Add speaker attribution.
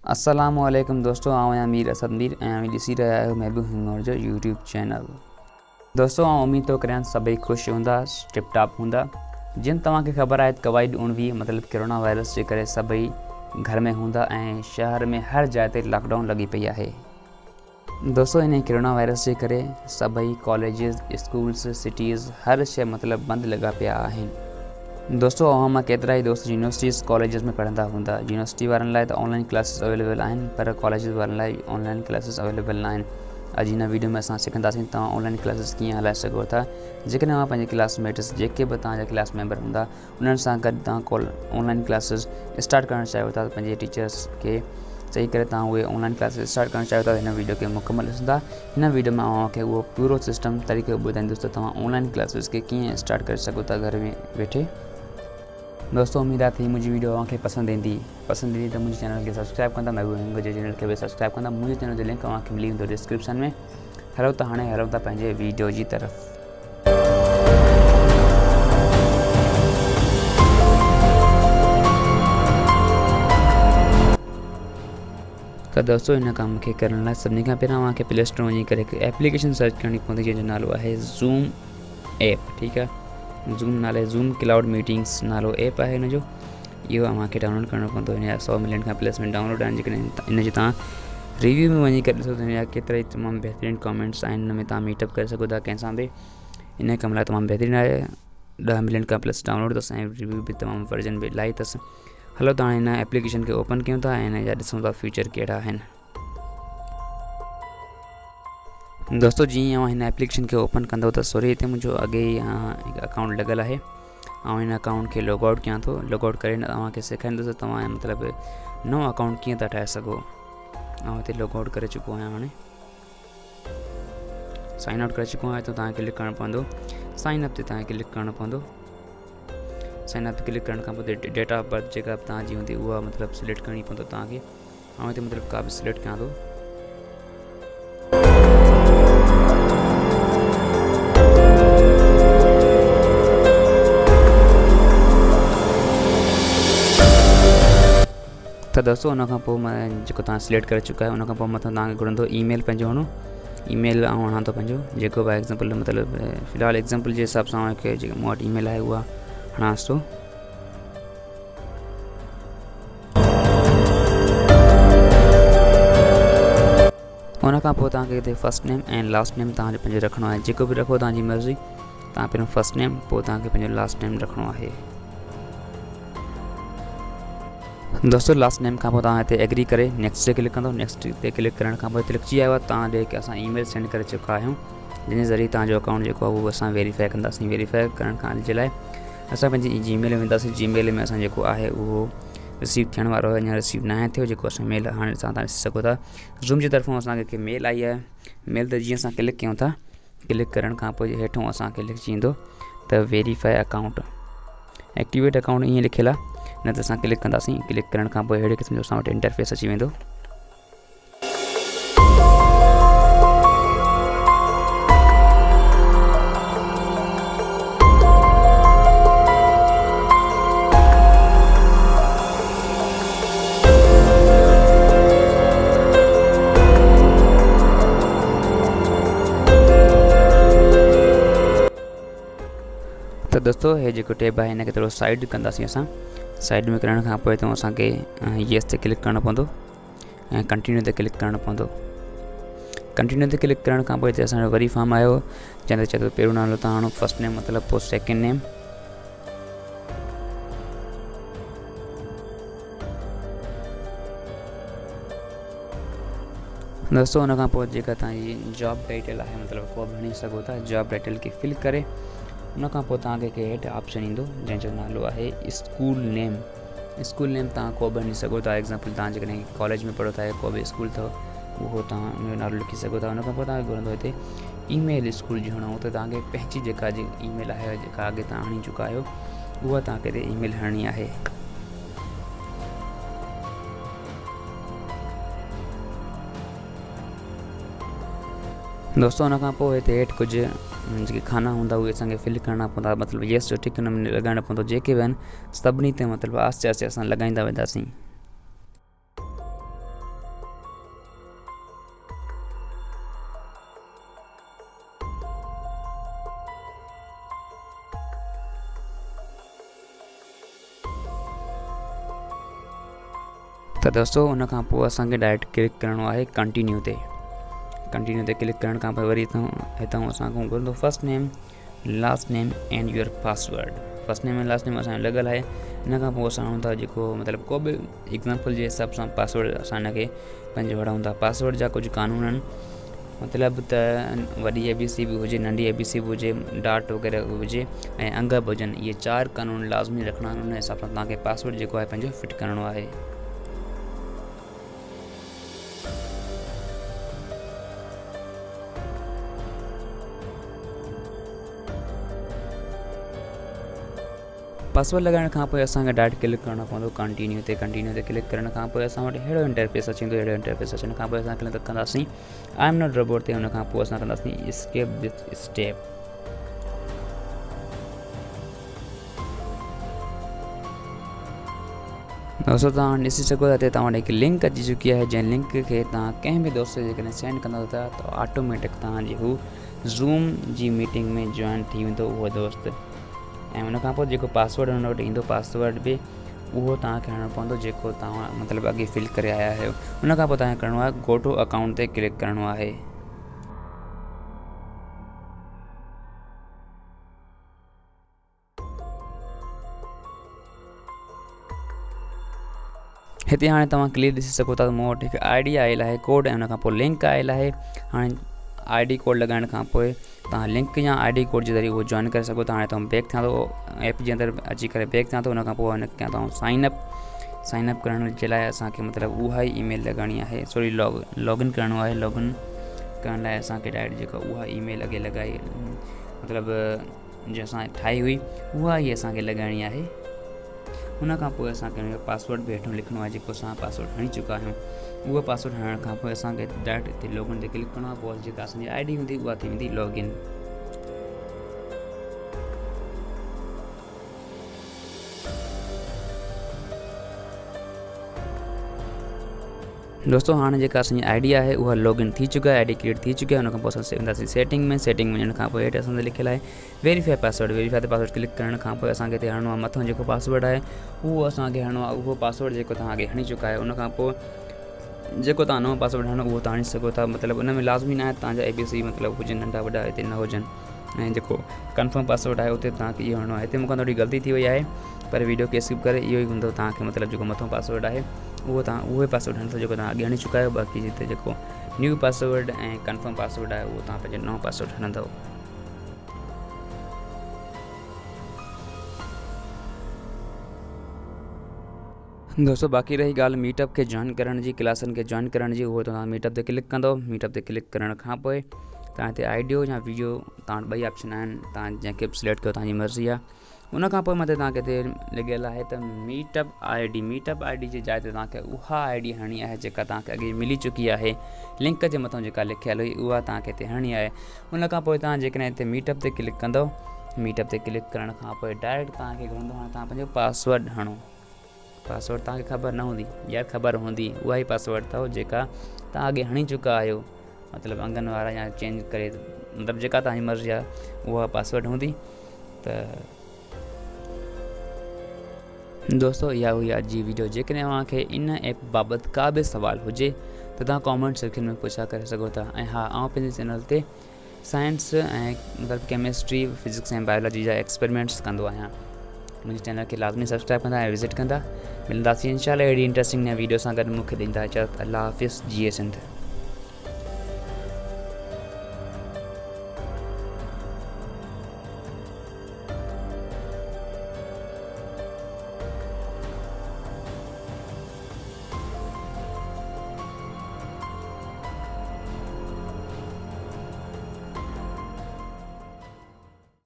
Speaker 1: अस्सलामुअलैकुम दोस्तों, आऊं मीर असद मीर ऐं ॾिसी रहिया आहियो महबूब हिंगोर जो यूट्यूब चैनल। दोस्तों उम्मीद तो करियां सभई ख़ुशि हूंदा, टिप टॉप हूंदा। जिन तव्हांखे ख़बर आहे कोविड-19 मतलब कोरोना वायरस जे करे सभई घर में हूंदा ऐं शहर में हर जाइ ते लॉकडाउन लगी पई आहे। दोस्तों इन कोरोना वायरस जे करे सभई कॉलेजिस, स्कूल्स, सिटीज़ हर शइ मतलब बंद लगा पिया आहिनि। दोस्तों मां केतिरा ई दोस्त यूनिवर्सिटीज़ कॉलेजिस में पढ़ंदा हूंदा। यूनिवर्सिटी वारनि लाइ त ऑनलाइन क्लासिस अवेलेबल आहिनि, पर कॉलेजिस वारनि लाइ ऑनलाइन क्लासिस अवेलेबल न आहिनि। अॼु हिन वीडियो में असां सिखंदासीं तव्हां ऑनलाइन क्लासिस कीअं हलाए सघो था। जेकॾहिं तव्हां पंहिंजे क्लासमेट्स जेके बि तव्हांजा क्लास मेंबर हूंदा उन्हनि सां गॾु तव्हां ऑनलाइन क्लासिस स्टार्ट करणु चाहियो था, पंहिंजे टीचर्स खे चई करे तव्हां उहे ऑनलाइन क्लासिस स्टार्ट करणु चाहियो था, हिन वीडियो खे मुकमल ॾिसंदा। हिन वीडियो में तव्हांखे उहो पूरो सिस्टम तरीक़ो ॿुधाईंदुसि त तव्हां ऑनलाइन क्लासिस खे कीअं स्टार्ट करे सघो था घर में वेठे। दोस्तों उम्मीद आहे थी मुंहिंजी वीडियो तव्हांखे पसंदि ईंदी त मुंहिंजे चैनल खे सब्सक्राइब कंदा, महबूब हिंग जे चैनल खे बि सब्सक्राइब कंदा। मुंहिंजे चैनल जो लिंक तव्हांखे मिली वेंदो डिस्क्रिप्शन में। हलो त हाणे हलूं था पंहिंजे वीडियो जी तरफ़। त दोस्तों इन कम खे करण लाइ सभिनी खां पहिरियों तव्हांखे प्ले स्टोर वञी करे हिकु एप्लीकेशन सर्च करणी पवंदी जंहिंजो नालो आहे ज़ूम ऐप। ठीकु आहे, ज़ूम नाले ज़ूम क्लाउड मीटिंग्स नालो ऐप आहे हिन जो। इहो तव्हांखे डाउनलोड करणो पवंदो। हिन जा 100 मिलियन खां प्लस में डाउनलोड आहिनि। जेकॾहिं इन जे तव्हां रिव्यू में वञी करे ॾिसो त हिन जा केतिरा ई तमामु बहितरीनु कमेंट्स आहिनि। हिन में तव्हां मीटअप करे सघो था कंहिंसां बि। इन कम लाइ तमामु बहितरीनु आहे। 10 मिलियन खां प्लस डाउनलोड अथसि ऐं रिव्यू बि तमामु वर्जन बि इलाही अथसि। हलो त हाणे हिन एप्लीकेशन खे ओपन कयूं था ऐं हिन जा ॾिसूं था फीचर कहिड़ा आहिनि। दोस्तों जीअं तव्हां हिन एप्लीकेशन खे ओपन कंदव त सॉरी हिते मुंहिंजो अॻे ई हिकु अकाउंट लॻल आहे। ऐं हिन अकाउंट खे लॉगआउट कयां थो। लॉगआउट करे तव्हांखे सेखारींदुसि तव्हां मतिलबु नओं अकाउंट कीअं था ठाहे सघो। ऐं हिते लॉगआउट करे चुको आहियां। हाणे साइन आउट करे चुको आहियां त तव्हांखे क्लिक करणु पवंदो। साइन अप ते तव्हांखे क्लिक करणु पवंदो। साइन अप ते क्लिक करण खां पोइ डेट ऑफ बर्थ जेका तव्हांजी हूंदी उहा मतिलबु सिलेक्ट करणी पवंदो तव्हांखे। ऐं हिते मतिलबु का बि सिलेक्ट कयां थो। त दोस्तों उन खां पोइ मां जेको तव्हां सिलेक्ट करे चुका आहे उन खां पोइ मथां तव्हांखे घुरंदो ईमेल पंहिंजो हणो। ईमेल ऐं हणां थो पंहिंजो जेको बि एग्ज़ाम्पल मतिलबु फ़िलहालु एग्ज़ाम्पल जे हिसाब सां मूंखे जेको मूं वटि ईमेल आहे उहा हणांसि थो। उन खां पोइ तव्हांखे हिते फर्स्ट नेम ऐं लास्ट नेम तव्हांजो पंहिंजो रखिणो आहे। जेको बि रखो तव्हांजी मर्ज़ी। तव्हां पहिरियों फर्स्ट नेम पोइ तव्हांखे पंहिंजो लास्ट नेम रखिणो आहे। दोस्तों लास्ट नेम खां पोइ तव्हां हिते एग्री करे नेक्स्ट ते क्लिक कंदो। नेक्स्ट ते क्लिक करण खां पोइ हिते लिखिजी आयो आहे तव्हां ॾे की असां ईमेल सेंड करे चुका आहियूं, जंहिंजे ज़रिए तव्हांजो अकाउंट जेको आहे उहो असां वेरीफाई कंदासीं। वेरीफाई करण खां जे लाइ असां पंहिंजी जीमेल में वेंदासीं। जीमेल में असां जेको आहे उहो रिसीव थियण वारो आहे। अञा रिसीव न थियो जेको असां मेल हाणे तव्हां ॾिसी सघो था। ज़ूम जी तरफ़ां असांखे मेल आई आहे। मेल ते जीअं असां क्लिक कयूं था, क्लिक करण खां पोइ हेठों असांखे लिखिजी ईंदो त वेरीफाई अकाउंट, एक्टिवेट अकाउंट ईअं लिखियलु आहे। न त असां क्लिक कंदासीं। क्लिक करण खां पोइ अहिड़े क़िस्म जो असां वटि इंटरफेस अची वेंदो। त दोस्तों हे जेको टैब आहे हिनखे थोरो साइड कंदासीं असां। साइड में करण खां पोइ तो असांखे येस ते क्लिक करणो पवंदो ऐं कंटिन्यू ते क्लिक करणो पवंदो। कंटिन्यू ते क्लिक करण खां पोइ हिते असांजो वरी फॉर्म आयो जंहिं ते चए थो पहिरियों नालो तव्हां हणो फर्स्ट नेम मतिलबु, पोइ सेकेंड नेम, दोस्तों उन खां पोइ जेका तव्हांजी जॉब टाइटल आहे मतिलबु को बि हणी सघो था। जॉब टाइटल खे फिल करे उन खां पोइ तव्हांखे हेठि ऑप्शन ईंदो जंहिंजो नालो आहे स्कूल नेम। स्कूल नेम तव्हां को बि हणी सघो था। एग्ज़ाम्पल तव्हां जेकॾहिं कॉलेज में पढ़ो था या को बि स्कूल अथव उहो तव्हां उनजो नालो लिखी सघो था। उन खां पोइ तव्हांखे घुरंदो हिते ईमेल स्कूल जी हणो त तव्हांखे पंहिंजी जेका ईमेल आहे जेका अॻे तव्हां हणी चुका आहियो उहा तव्हांखे हिते ईमेल हणणी आहे। दोस्तों उन खां पोइ हिते हेठि कुझु जेके खाना हूंदा उहे असांखे फिल करणा पवंदा। मतिलबु येस जो टिक नमूने लॻाइणो पवंदो। जेके बि आहिनि सभिनी ते मतिलबु आस्ते आस्ते असां लॻाईंदा वेंदासीं। तो दोस्तों उन खां पोइ असांखे डायरेक्ट क्लिक करिणो आहे कंटिन्यू ते क्लिक करण खां पोइ वरी हितां असांखे घुरंदो first name last name and your password. First name ऐं लास्ट नेम असांजो लॻियल आहे। इन खां पोइ असां हणूं था जेको मतिलबु को बि एग्ज़ाम्पल जे हिसाब सां पासवर्ड असां हिनखे पंहिंजो हणूं था। पासवर्ड जा कुझु कानून आहिनि, मतिलबु त वॾी ABC बि हुजे, नंढी ABC बि हुजे, डॉट वग़ैरह हुजे ऐं अंग बि हुजनि। इहे 4 कानून लाज़मी रखणा आहिनि। उन हिसाब सां तव्हांखे पासवर्ड जेको आहे पंहिंजो फिट करिणो आहे। पासवर्ड लगाइण खां पोइ असांखे डायरेक्ट क्लिक करिणो पवंदो कंटिन्यू ते क्लिक करण खां पोइ असां वटि अहिड़ो इंटरफेस अची वेंदो। अहिड़ो इंटरफेस अचण खां पोइ असां क्लिक कंदासीं आई एम नॉट रोबोट ते। हुन खां पोइ असां कंदासीं स्केप विथ स्टेप। दोस्तों तव्हां ॾिसी सघो था हिते तव्हां वटि हिकु लिंक अची चुकी आहे, जंहिं लिंक खे तव्हां कंहिं बि दोस्त जे कॾहिं सेंड कंदा था त ऑटोमेटिक तव्हांजी हू ज़ूम जी मीटिंग में जॉइन थी वेंदो उहो दोस्त। ऐं उन खां पोइ जेको पासवर्ड हुन वटि ईंदो पासवर्ड बि उहो तव्हांखे हणणो पवंदो जेको तव्हां मतिलबु अॻे फिल करे आया आहियो। उन खां पोइ तव्हांखे करिणो आहे गो टू अकाउंट ते क्लिक करिणो आहे। हिते हाणे तव्हां क्लियर ॾिसी सघो था मूं वटि हिकु ID आयल आहे कोड ऐं उन खां पोइ लिंक आयल आहे। हाणे ID कोड लॻाइण खां पोइ तव्हां लिंक या ID कोड जे ज़रिए उहो जॉइन करे सघो था। हाणे तव्हां बैक थियां थो ऐप जे अंदरि अची करे बैक थियां थो। उन खां पोइ हिन कयां तव्हां साइन अप करण जे लाइ असांखे मतिलबु उहा ई ईमेल लॻाइणी आहे। सॉरी लॉगिन करिणो आहे। लॉगिन करण लाइ असांखे डायरेक्ट जेका उहा ईमेल अॻे लॻाई मतिलबु जो असां ठाही हुई उहा ई असांखे लॻाइणी आहे। उन खां पोइ असांखे हुनजो पासवर्ड बि हेठो लिखणो आहे जेको असां पासवर्ड हणी चुका आहियूं। उहो पासवर्ड हणण खां पोइ असांखे डायरेक्ट हिते लॉगिन ते क्लिक करिणो आहे। पोइ जेका असांजी ID हूंदी उहा थी वेंदी लॉगिन। दोस्तों हाणे जेका असांजी ID आहे उहा लॉगिन थी चुका आहे, ID क्रिएट थी चुकी आहे। उन खां पोइ असां वेंदासीं सेटिंग में वञण खां पोइ हेठि असांजो लिखियलु आहे वेरीफाई पासवर्ड ते क्लिक करण खां पोइ असांखे हिते हणणो आहे मथां जेको पासवर्ड आहे उहो असांखे हणणो आहे। उहो पासवर्ड जेको तव्हां अॻे हणी चुका आहे उन खां पोइ जेको तव्हां नओं पासवर्ड हणो उहो तव्हां हणी सघो था। मतिलबु उन में लाज़मी न आहे तव्हांजा ABC मतिलबु हुजनि नंढा वॾा हिते न हुजनि। ऐं जेको कंफर्म पासवर्ड आहे उते तव्हांखे इहो हणणो आहे। हिते मूंखां थोरी ग़लती थी वई आहे पर वीडियो खे स्किप करे इहो ई हूंदो तव्हांखे मतिलबु जेको मथों पासवर्ड आहे उहो तव्हां उहे पासवर्ड हणंदो जेको तव्हां अॻे हणी चुका आहियो। बाक़ी जिते जेको न्यू पासवर्ड ऐं कंफर्म पासवर्ड आहे उहो तव्हां पंहिंजो नओं पासवर्ड हणंदव। दोस्तों बाक़ी रही ॻाल्हि मीटअप खे जॉइन करण जी, क्लासनि खे जॉइन करण जी, उहो तव्हां मीटअप ते क्लिक कंदव। मीटअप ते क्लिक करण खां पोइ तव्हां हिते ऑडियो या वीडियो तव्हां वटि 2 ऑप्शन आहिनि, तव्हां जंहिंखे बि सिलेक्ट कयो तव्हांजी मर्ज़ी आहे। उन खां पोइ मथे तव्हांखे हिते लॻियल आहे त मीटअप ID जे जाइ ते तव्हांखे उहा ID हणणी आहे जेका तव्हांखे अॻे मिली चुकी आहे। लिंक जे मथां जेका लिखियलु हुई उहा तव्हांखे हिते हणणी आहे। उन खां पोइ तव्हां जेकॾहिं हिते मीटअप ते क्लिक कंदव, मीटअप ते क्लिक करण खां पोइ डायरेक्ट तव्हांखे घुरंदो हाणे तव्हां पंहिंजो पासवर्ड हणो। पासवर्ड तव्हांखे ख़बर न हूंदी या ख़बर हूंदी उहा ई पासवर्ड अथव जेका तव्हां अॻे हणी चुका आहियो। मतिलबु अंगनि वारा या चेंज करे मतिलबु जेका तव्हांजी मर्ज़ी आहे उहा पासवर्ड हूंदी। त दोस्तों इहा हुई अॼु जी वीडियो। जेकॾहिं तव्हांखे इन ऐप बाबति का बि सुवाल हुजे त तव्हां कॉमेंट सेक्शन में पुछा करे सघो था। ऐं हा आउं पंहिंजे चैनल ते साइंस ऐं मतिलबु केमिस्ट्री फिज़िक्स ऐं बायोलॉजी जा एक्सपेरिमेंट्स कंदो आहियां। मुंहिंजे चैनल खे लाज़मी सब्सक्राइब कंदा ऐं विज़िट कंदा। मिलंदासीं इंशाल्लाह अहिड़ी इंट्रस्टिंग नई वीडियो सां गॾु। मूंखे ॾींदा इजाज़त। अल्लाह हाफ़िज़। जी सिंध।